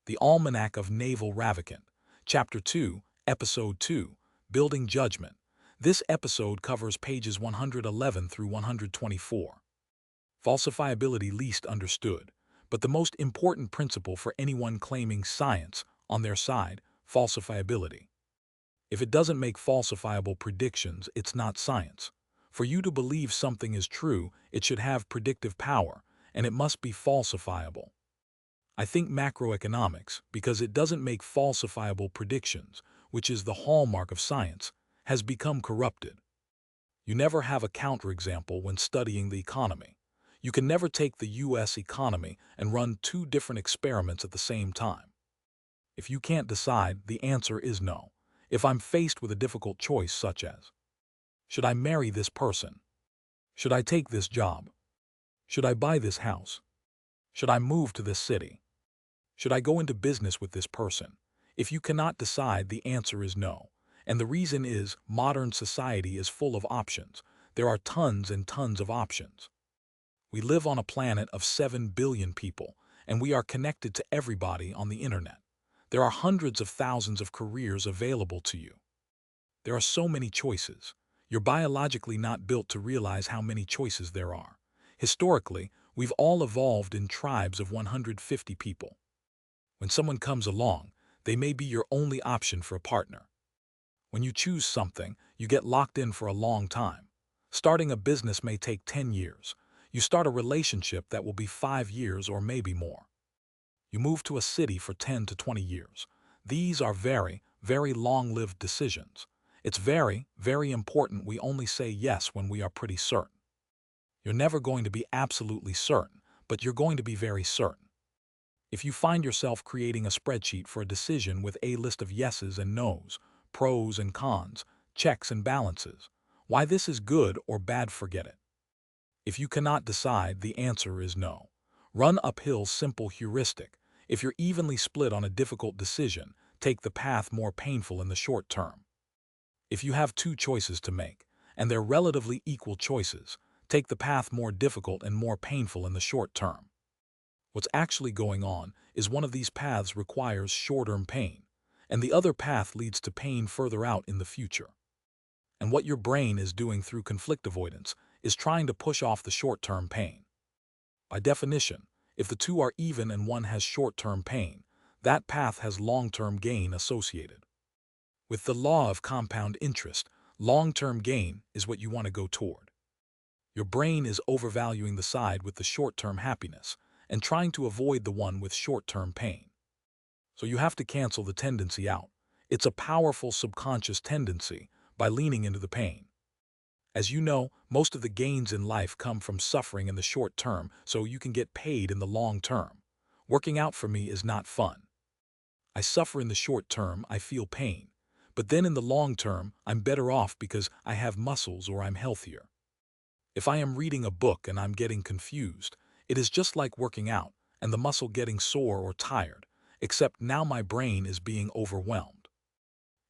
The Almanack of Naval Ravikant, Chapter 2, Episode 2, Building Judgment. This episode covers pages 111 through 124. Falsifiability least understood, but the most important principle for anyone claiming science on their side, falsifiability. If it doesn't make falsifiable predictions, it's not science. For you to believe something is true, it should have predictive power, and it must be falsifiable. I think macroeconomics, because it doesn't make falsifiable predictions, which is the hallmark of science, has become corrupted. You never have a counterexample when studying the economy. You can never take the U.S. economy and run two different experiments at the same time. If you can't decide, the answer is no. If I'm faced with a difficult choice such as, should I marry this person? Should I take this job? Should I buy this house? Should I move to this city? Should I go into business with this person? If you cannot decide, the answer is no. And the reason is modern society is full of options. There are tons and tons of options. We live on a planet of 7 billion people, and we are connected to everybody on the internet. There are hundreds of thousands of careers available to you. There are so many choices. You're biologically not built to realize how many choices there are. Historically, we've all evolved in tribes of 150 people. When someone comes along, they may be your only option for a partner. When you choose something, you get locked in for a long time. Starting a business may take 10 years. You start a relationship that will be 5 years or maybe more. You move to a city for 10 to 20 years. These are very, very long-lived decisions. It's very, very important we only say yes when we are pretty certain. You're never going to be absolutely certain, but you're going to be very certain. If you find yourself creating a spreadsheet for a decision with a list of yeses and nos, pros and cons, checks and balances, why this is good or bad, forget it. If you cannot decide, the answer is no. Run uphill simple heuristic. If you're evenly split on a difficult decision, take the path more painful in the short term. If you have two choices to make, and they're relatively equal choices, take the path more difficult and more painful in the short term. What's actually going on is one of these paths requires short-term pain, and the other path leads to pain further out in the future. And what your brain is doing through conflict avoidance is trying to push off the short-term pain. By definition, if the two are even and one has short-term pain, that path has long-term gain associated. With the law of compound interest, long-term gain is what you want to go toward. Your brain is overvaluing the side with the short-term happiness and trying to avoid the one with short-term pain. So you have to cancel the tendency out. It's a powerful subconscious tendency by leaning into the pain. As you know, most of the gains in life come from suffering in the short term so you can get paid in the long term. Working out for me is not fun. I suffer in the short term, I feel pain. But then in the long term, I'm better off because I have muscles or I'm healthier. If I am reading a book and I'm getting confused, it is just like working out and the muscle getting sore or tired, except now my brain is being overwhelmed.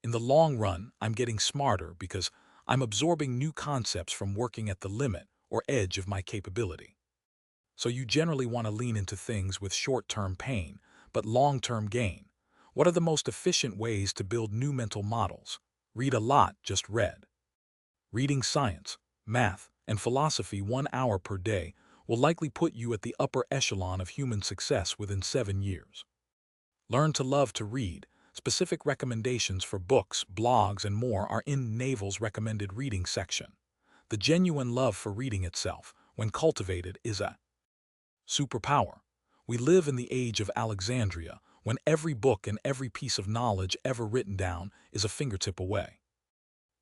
In the long run, I'm getting smarter because I'm absorbing new concepts from working at the limit or edge of my capability. So you generally want to lean into things with short-term pain, but long-term gain. What are the most efficient ways to build new mental models? Read a lot, just read. Reading science, math, and philosophy 1 hour per day will likely put you at the upper echelon of human success within 7 years. Learn to love to read. Specific recommendations for books, blogs, and more are in Naval's recommended reading section. The genuine love for reading itself, when cultivated, is a superpower. We live in the age of Alexandria, when every book and every piece of knowledge ever written down is a fingertip away.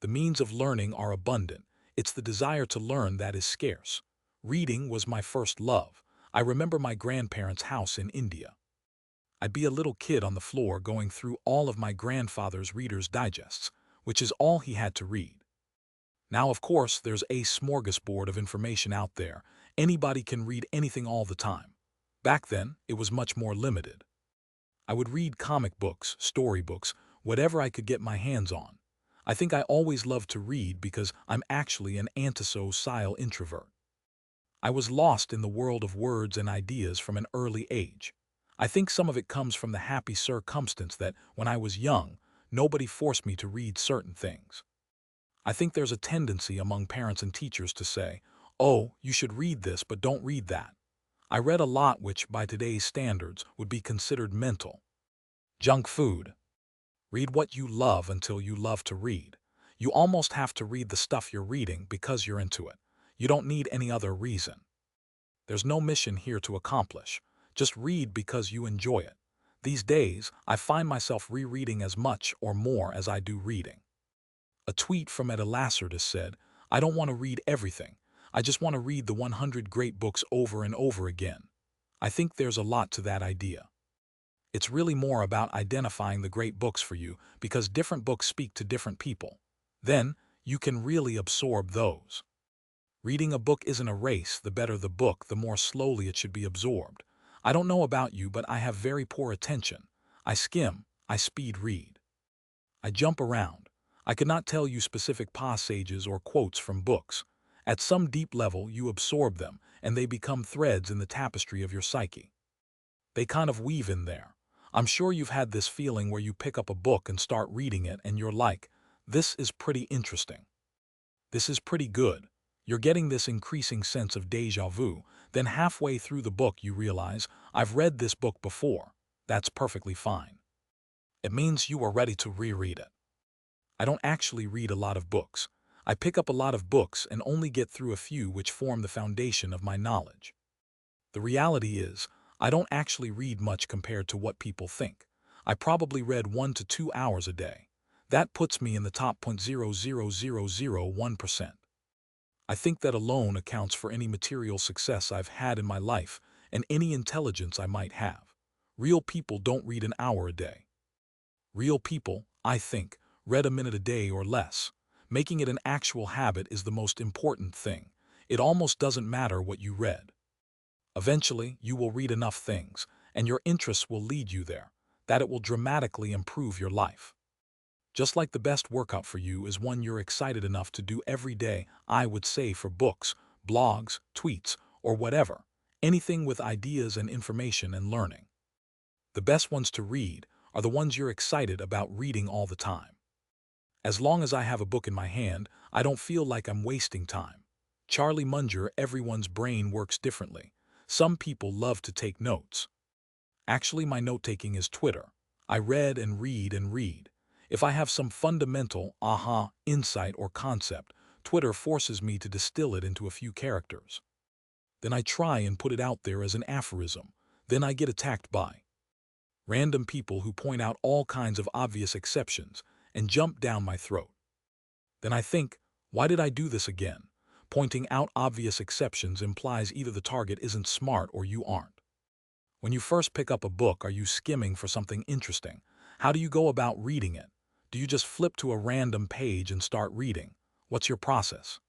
The means of learning are abundant. It's the desire to learn that is scarce. Reading was my first love. I remember my grandparents' house in India. I'd be a little kid on the floor going through all of my grandfather's Reader's Digests, which is all he had to read. Now, of course, there's a smorgasbord of information out there. Anybody can read anything all the time. Back then, it was much more limited. I would read comic books, storybooks, whatever I could get my hands on. I think I always loved to read because I'm actually an antisocial introvert. I was lost in the world of words and ideas from an early age. I think some of it comes from the happy circumstance that, when I was young, nobody forced me to read certain things. I think there's a tendency among parents and teachers to say, "Oh, you should read this, but don't read that." I read a lot which, by today's standards, would be considered mental. Junk food. Read what you love until you love to read. You almost have to read the stuff you're reading because you're into it. You don't need any other reason. There's no mission here to accomplish. Just read because you enjoy it. These days, I find myself rereading as much or more as I do reading. A tweet from Ed Lacerda said, "I don't want to read everything. I just want to read the 100 great books over and over again." I think there's a lot to that idea. It's really more about identifying the great books for you because different books speak to different people. Then, you can really absorb those. Reading a book isn't a race. The better the book, the more slowly it should be absorbed. I don't know about you, but I have very poor attention. I skim, I speed read. I jump around. I could not tell you specific passages or quotes from books. At some deep level, you absorb them, and they become threads in the tapestry of your psyche. They kind of weave in there. I'm sure you've had this feeling where you pick up a book and start reading it and you're like, "This is pretty interesting. This is pretty good." You're getting this increasing sense of déjà vu. Then halfway through the book you realize, "I've read this book before." That's perfectly fine. It means you are ready to reread it. I don't actually read a lot of books. I pick up a lot of books and only get through a few which form the foundation of my knowledge. The reality is, I don't actually read much compared to what people think. I probably read 1 to 2 hours a day. That puts me in the top 0.00001%. I think that alone accounts for any material success I've had in my life and any intelligence I might have. Real people don't read an hour a day. Real people, I think, read a minute a day or less. Making it an actual habit is the most important thing. It almost doesn't matter what you read. Eventually, you will read enough things, and your interests will lead you there, that it will dramatically improve your life. Just like the best workout for you is one you're excited enough to do every day, I would say for books, blogs, tweets, or whatever, anything with ideas and information and learning. The best ones to read are the ones you're excited about reading all the time. As long as I have a book in my hand, I don't feel like I'm wasting time. Charlie Munger, everyone's brain works differently. Some people love to take notes. Actually, my note-taking is Twitter. I read and read and read. If I have some fundamental, insight or concept, Twitter forces me to distill it into a few characters. Then I try and put it out there as an aphorism. Then I get attacked by random people who point out all kinds of obvious exceptions and jump down my throat. Then I think, why did I do this again? Pointing out obvious exceptions implies either the target isn't smart or you aren't. When you first pick up a book, are you skimming for something interesting? How do you go about reading it? Do you just flip to a random page and start reading? What's your process?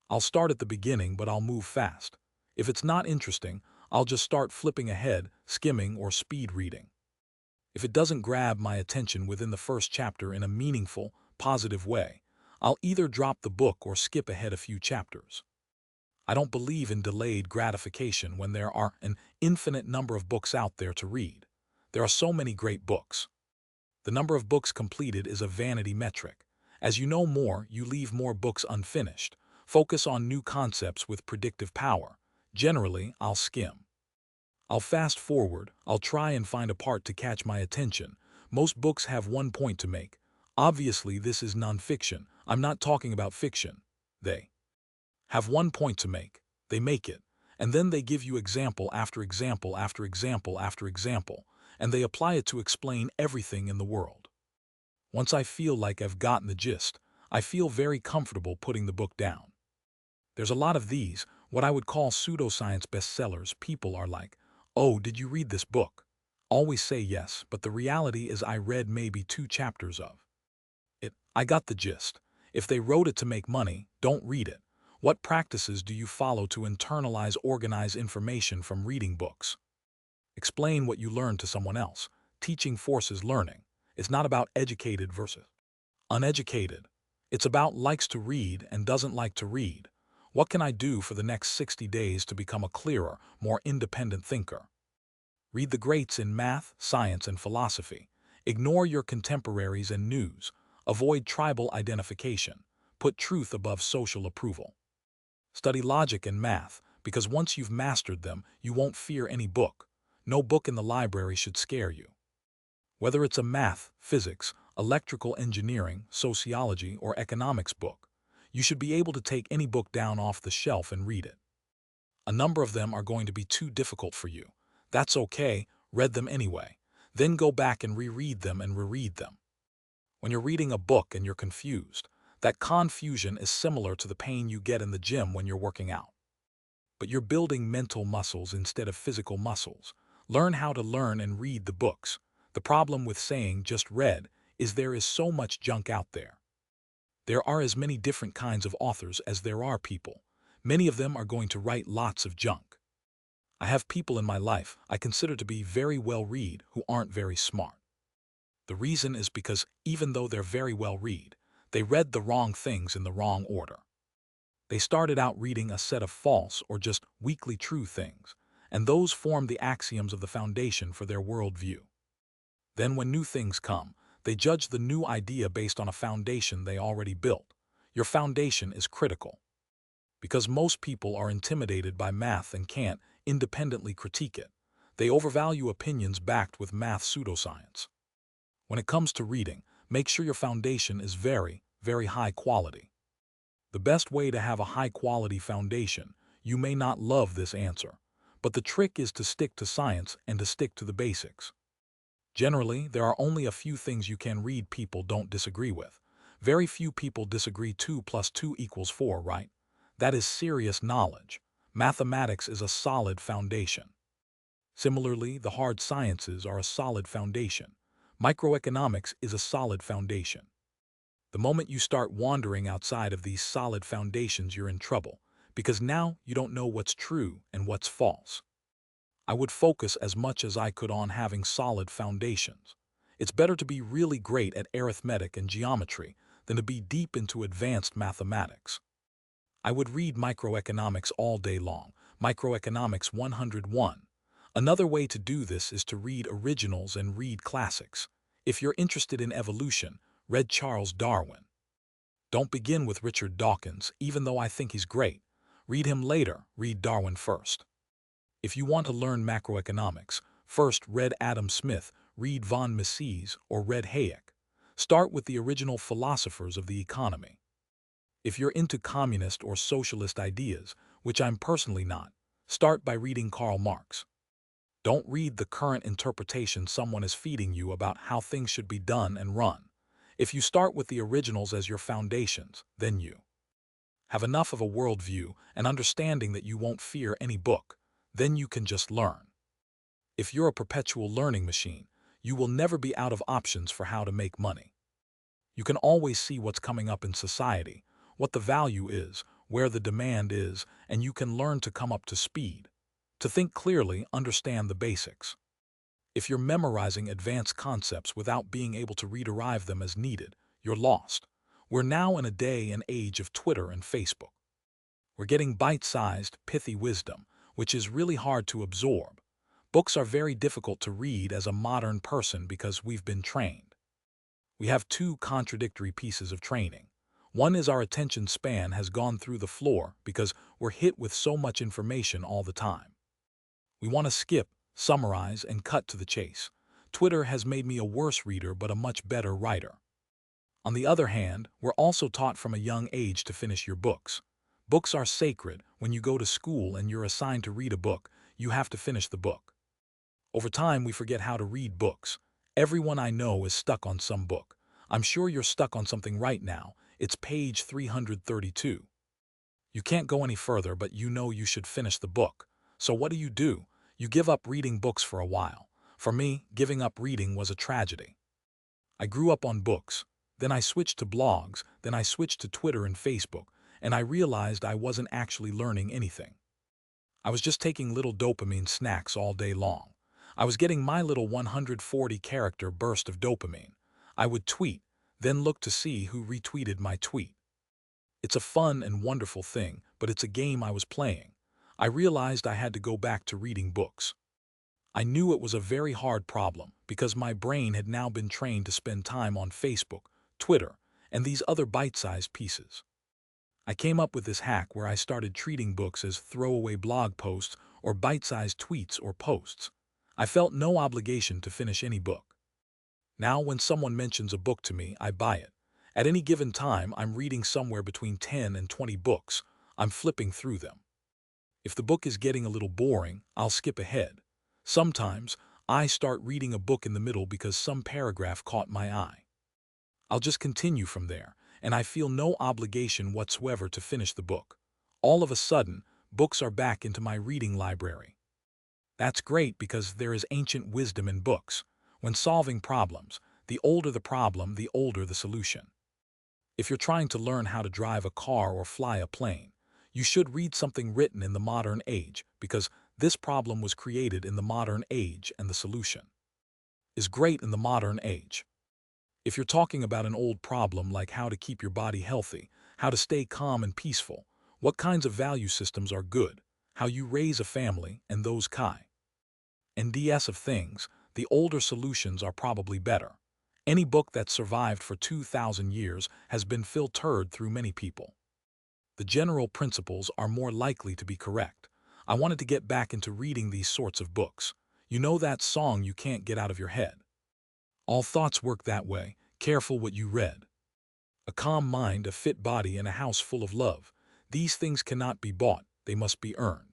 I'll start at the beginning, but I'll move fast. If it's not interesting, I'll just start flipping ahead, skimming or speed reading. If it doesn't grab my attention within the first chapter in a meaningful, positive way, I'll either drop the book or skip ahead a few chapters. I don't believe in delayed gratification when there are an infinite number of books out there to read. There are so many great books. The number of books completed is a vanity metric. As you know more, you leave more books unfinished. Focus on new concepts with predictive power. Generally, I'll skim. I'll fast forward. I'll try and find a part to catch my attention. Most books have one point to make. Obviously, this is nonfiction. I'm not talking about fiction. They have one point to make. They make it. And then they give you example after example after example after example, and they apply it to explain everything in the world. Once I feel like I've gotten the gist, I feel very comfortable putting the book down. There's a lot of these, what I would call pseudoscience bestsellers. People are like, "Oh, did you read this book?" Always say yes, but the reality is I read maybe 2 chapters of it. I got the gist. If they wrote it to make money, don't read it. What practices do you follow to internalize, organize information from reading books? Explain what you learned to someone else. Teaching forces learning. It's not about educated versus uneducated. It's about likes to read and doesn't like to read. What can I do for the next 60 days to become a clearer, more independent thinker? Read the greats in math, science, and philosophy. Ignore your contemporaries and news. Avoid tribal identification. Put truth above social approval. Study logic and math, because once you've mastered them, you won't fear any book. No book in the library should scare you. Whether it's a math, physics, electrical engineering, sociology, or economics book, you should be able to take any book down off the shelf and read it. A number of them are going to be too difficult for you. That's okay, read them anyway. Then go back and reread them and reread them. When you're reading a book and you're confused, that confusion is similar to the pain you get in the gym when you're working out. But you're building mental muscles instead of physical muscles. Learn how to learn and read the books. The problem with saying just read is there is so much junk out there. There are as many different kinds of authors as there are people. Many of them are going to write lots of junk. I have people in my life I consider to be very well read who aren't very smart. The reason is because even though they're very well read, they read the wrong things in the wrong order. They started out reading a set of false or just weakly true things, and those form the axioms of the foundation for their worldview. Then when new things come, they judge the new idea based on a foundation they already built. Your foundation is critical. Because most people are intimidated by math and can't independently critique it, they overvalue opinions backed with math pseudoscience. When it comes to reading, make sure your foundation is very, very high quality. The best way to have a high-quality foundation, you may not love this answer, but the trick is to stick to science and to stick to the basics. Generally, there are only a few things you can read people don't disagree with. Very few people disagree 2 plus 2 equals 4, right? That is serious knowledge. Mathematics is a solid foundation. Similarly, the hard sciences are a solid foundation. Microeconomics is a solid foundation. The moment you start wandering outside of these solid foundations, you're in trouble, because now you don't know what's true and what's false. I would focus as much as I could on having solid foundations. It's better to be really great at arithmetic and geometry than to be deep into advanced mathematics. I would read microeconomics all day long, Microeconomics 101. Another way to do this is to read originals and read classics. If you're interested in evolution, read Charles Darwin. Don't begin with Richard Dawkins, even though I think he's great. Read him later, read Darwin first. If you want to learn macroeconomics, first read Adam Smith, read von Mises, or read Hayek. Start with the original philosophers of the economy. If you're into communist or socialist ideas, which I'm personally not, start by reading Karl Marx. Don't read the current interpretation someone is feeding you about how things should be done and run. If you start with the originals as your foundations, then you have enough of a worldview and understanding that you won't fear any book. Then you can just learn. If you're a perpetual learning machine, you will never be out of options for how to make money. You can always see what's coming up in society, what the value is, where the demand is, and you can learn to come up to speed. To think clearly, understand the basics. If you're memorizing advanced concepts without being able to rederive them as needed, you're lost. We're now in a day and age of Twitter and Facebook. We're getting bite-sized, pithy wisdom, which is really hard to absorb. Books are very difficult to read as a modern person because we've been trained. We have two contradictory pieces of training. One is our attention span has gone through the floor because we're hit with so much information all the time. We want to skip, summarize, and cut to the chase. Twitter has made me a worse reader but a much better writer. On the other hand, we're also taught from a young age to finish your books. Books are sacred. When you go to school and you're assigned to read a book, you have to finish the book. Over time, we forget how to read books. Everyone I know is stuck on some book. I'm sure you're stuck on something right now. It's page 332. You can't go any further, but you know you should finish the book. So what do? You give up reading books for a while. For me, giving up reading was a tragedy. I grew up on books. Then I switched to blogs. Then I switched to Twitter and Facebook. And I realized I wasn't actually learning anything. I was just taking little dopamine snacks all day long. I was getting my little 140-character burst of dopamine. I would tweet, then look to see who retweeted my tweet. It's a fun and wonderful thing, but it's a game I was playing. I realized I had to go back to reading books. I knew it was a very hard problem because my brain had now been trained to spend time on Facebook, Twitter, and these other bite-sized pieces. I came up with this hack where I started treating books as throwaway blog posts or bite-sized tweets or posts. I felt no obligation to finish any book. Now, when someone mentions a book to me, I buy it. At any given time, I'm reading somewhere between 10 and 20 books. I'm flipping through them. If the book is getting a little boring, I'll skip ahead. Sometimes, I start reading a book in the middle because some paragraph caught my eye. I'll just continue from there, and I feel no obligation whatsoever to finish the book. All of a sudden, books are back into my reading library. That's great because there is ancient wisdom in books. When solving problems, the older the problem, the older the solution. If you're trying to learn how to drive a car or fly a plane, you should read something written in the modern age because this problem was created in the modern age and the solution is great in the modern age. If you're talking about an old problem like how to keep your body healthy, how to stay calm and peaceful, what kinds of value systems are good, how you raise a family, and those NDS of things, the older solutions are probably better. Any book that survived for 2,000 years has been filtered through many people. The general principles are more likely to be correct. I wanted to get back into reading these sorts of books. You know that song you can't get out of your head. All thoughts work that way. Careful what you read. A calm mind, a fit body, and a house full of love. These things cannot be bought, they must be earned.